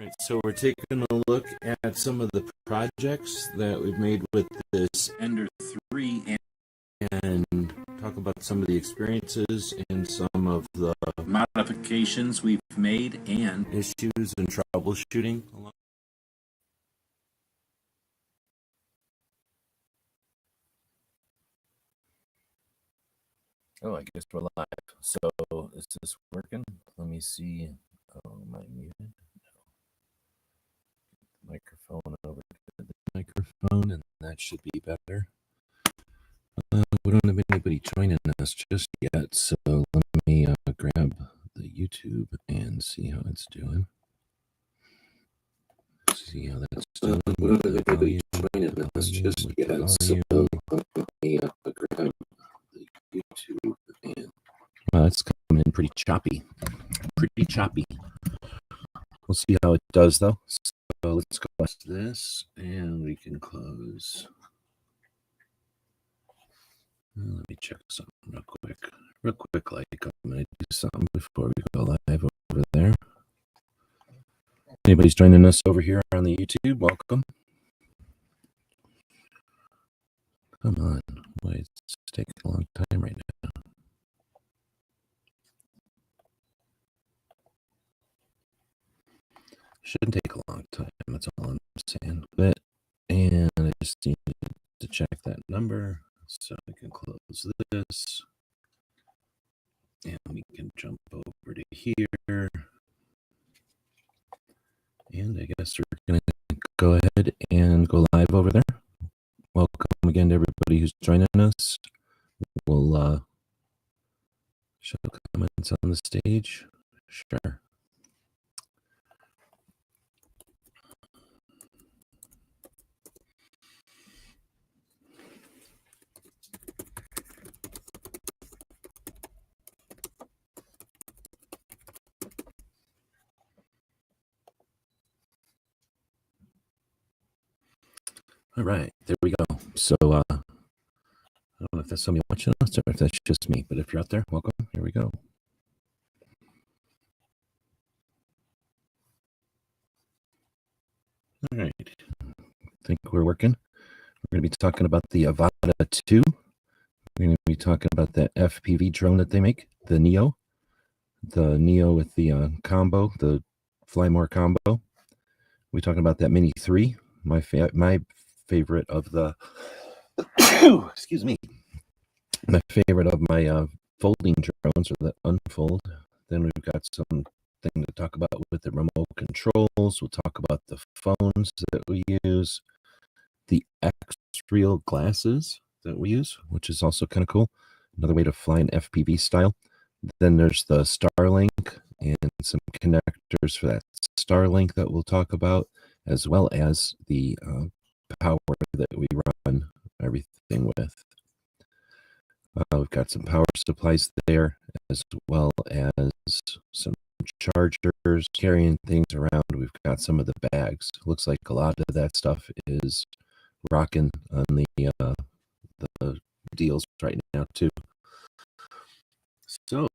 Right, so we're taking a look at some of the projects that we've made with this Ender 3 and talk about some of the experiences and some of the modifications we've made and issues and troubleshooting. Oh, I guess we're live. So is this working? Let me see. Oh, am I muted? No. Microphone over to the microphone, and that should be better. We don't have anybody joining us just yet, so let me grab the YouTube and see how it's doing. See how that's doing. We don't have anybody joining us just yet, so let me grab the YouTube and. Well, it's coming in pretty choppy. Pretty choppy. We'll see how it does, though. So let's close this, and we can close. Let me check something real quick. Like I'm going to do something before we go live over there. Anybody's joining us over here on the YouTube, welcome. Come on. Wait, it's taking a long time right now. Shouldn't take a long time, that's all I'm saying. But, and I just need to check that number so I can close this. And we can jump over to here. And I guess we're going to go ahead and go live over there. Welcome again to everybody who's joining us. We'll show comments on the stage. Sure. All right, there we go. So I don't know if that's somebody watching us or if that's just me, but if you're out there, welcome. Here we go. All right, I think we're working. We're going to be talking about the Avata 2. We're going to be talking about that FPV drone that they make, the Neo with the combo, the Fly More combo. We're talking about that Mini 3, my favorite of the excuse me, my favorite of my folding drones, or that unfold. Then we've got something to talk about with the remote controls. We'll talk about the phones that we use, the X-Real glasses that we use, which is also kind of cool. Another way to fly an FPV style. Then there's the Starlink and some connectors for that Starlink that we'll talk about, as well as the power that we run everything with. We've got some power supplies there, as well as some chargers, carrying things around. We've got some of the bags. Looks like a lot of that stuff is rocking on the deals right now too. So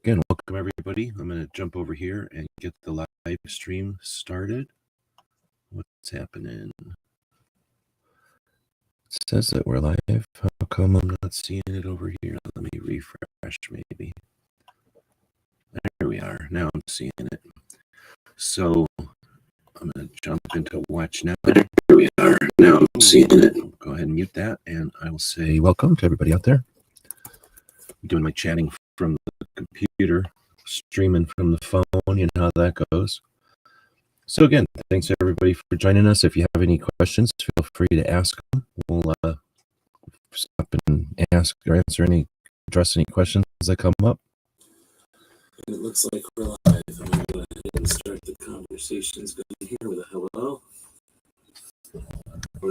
again, welcome everybody. I'm going to jump over here and get the live stream started. What's happening? It says that we're live. How come I'm not seeing it over here? Let me refresh maybe. There we are. Now I'm seeing it. So I'm going to jump into watch now. There we are. Now I'm seeing it. Go ahead and mute that, and I will say welcome to everybody out there. I'm doing my chatting from the computer, streaming from the phone. You know how that goes. So again, thanks everybody for joining us. If you have any questions, feel free to ask them. We'll stop and ask or address any questions that come up. It looks like we're live. I'm going to go ahead and start the conversations going here with a hello.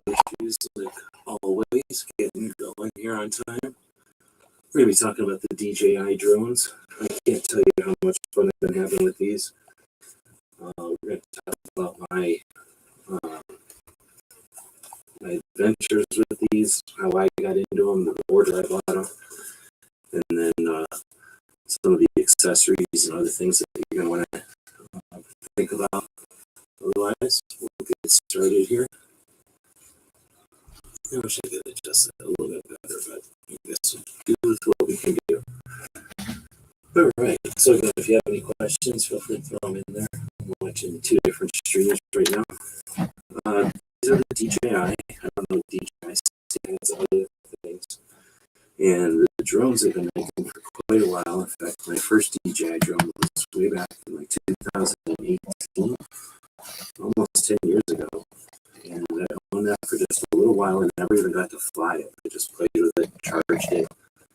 Issues like always, getting going here on time. We're going to be talking about the DJI drones. I can't tell you how much fun I've been having with these. We're going to talk about my adventures with these, how I got into them, the order I bought them, and then some of the accessories and other things that you're going to want to think about. otherwise, we'll get started here. I wish I could adjust that a little bit better, but I guess we'll do with what we can do. All right, so again, if you have any questions, feel free to throw them in there. I'm watching two different streamers right now. These are the DJI. I don't know DJI stands other things. And the drones I've been making for quite a while. In fact, my first DJI drone was way back in like 2018, almost 10 years ago. And I owned that for just a little while and never even got to fly it. I just played with it, charged it,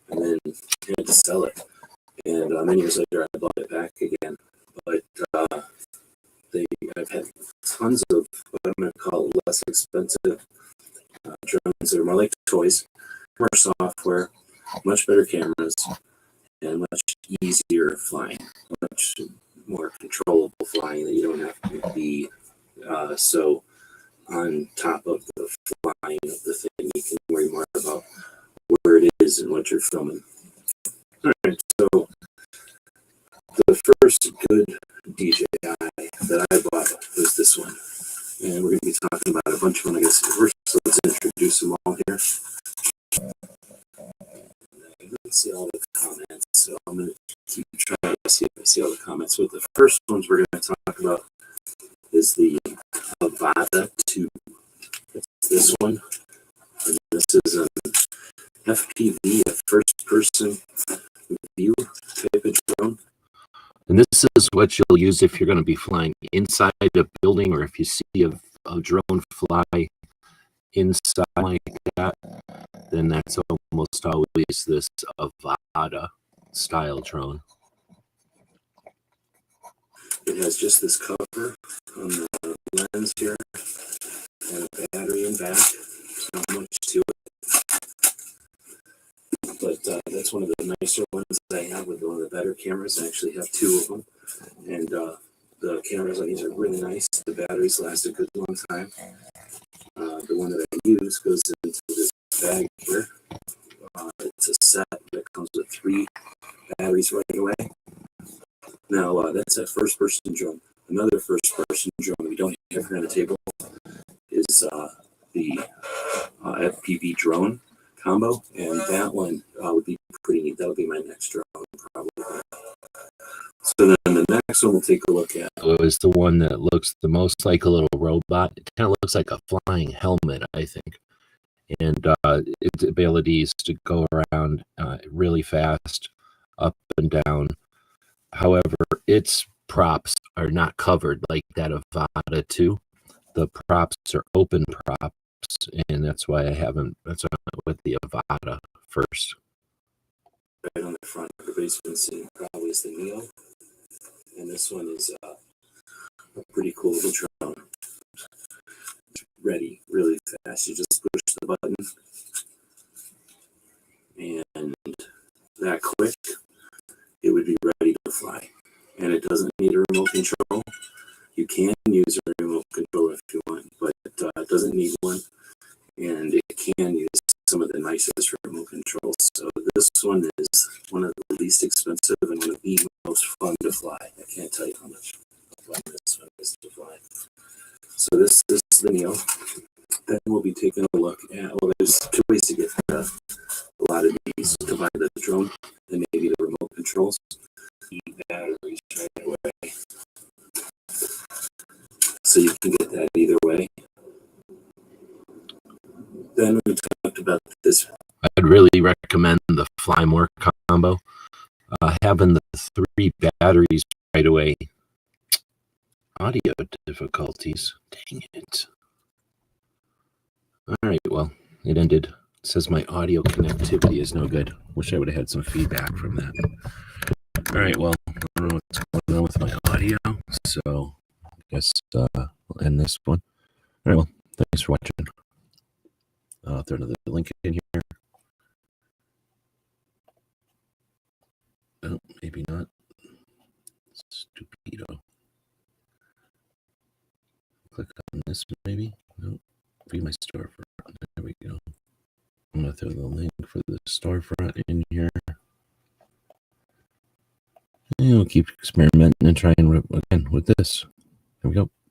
and then had to sell it. And many years later, I bought it back again. But I've had tons of what I'm going to call less expensive drones that are more like toys, more software, much better cameras, and much easier flying, much more controllable flying that you don't have to be so on top of the flying of the thing. You can worry more about where it is and what you're filming. All right, so the first good DJI that I bought was this one. And we're going to be talking about a bunch of them, I guess. First, let's introduce them all here. Let's see all the comments. So I'm going to keep trying to see if I see all the comments. So the first ones we're going to talk about is the Avata 2. It's this one. And this is an FPV, a first-person view type of drone. And this is what you'll use if you're going to be flying inside a building, or if you see a drone fly inside like that, then that's almost always this Avata style drone. It has just this cover on the lens here and a battery in back. There's not much to it. But that's one of the nicer ones I have with one of the better cameras. I actually have two of them. And the cameras on these are really nice. The batteries last a good long time. The one that I use goes into this bag here. It's a set that comes with 3 batteries right away. Now, that's a first-person drone. Another first-person drone that we don't have here on the table is the FPV drone combo, and that one would be pretty neat. That would be my next drone, probably. So then the next one we'll take a look at. It was the one that looks the most like a little robot. It kind of looks like a flying helmet, I think. And its abilities to go around really fast, up and down. However, its props are not covered like that of Avata 2. The props are open props, and that's why I haven't. That's why I went with the Avata first. Right on the front, everybody's been seeing probably is the Neo, and this one is a pretty cool little drone. It's ready really fast. You just push the button, and that quick, it would be ready to fly. And it doesn't need a remote control. You can use a remote control if you want, but it doesn't need one. And it can use some of the nicest remote controls. So this one is one of the least expensive and one of the most fun to fly. I can't tell you how much fun this one is to fly. So this is the Neo. Then we'll be taking a look at, well, there's 2 ways to get a lot of these, to buy the drone and maybe the remote controls. The batteries right away. So you can get that either way. Then we talked about this. I'd really recommend the Fly More combo. Having the 3 batteries right away. Audio difficulties. Dang it. All right, well, it ended. It says my audio connectivity is no good. Wish I would have had some feedback from that. All right, well, I don't know what's going on with my audio, so I guess we'll end this one. All right, well, thanks for watching. I'll throw another link in here. Oh, maybe not. Stupido. Click on this, maybe. No, view my storefront. There we go. I'm going to throw the link for the storefront in here. And we'll keep experimenting and trying again with this. There we go.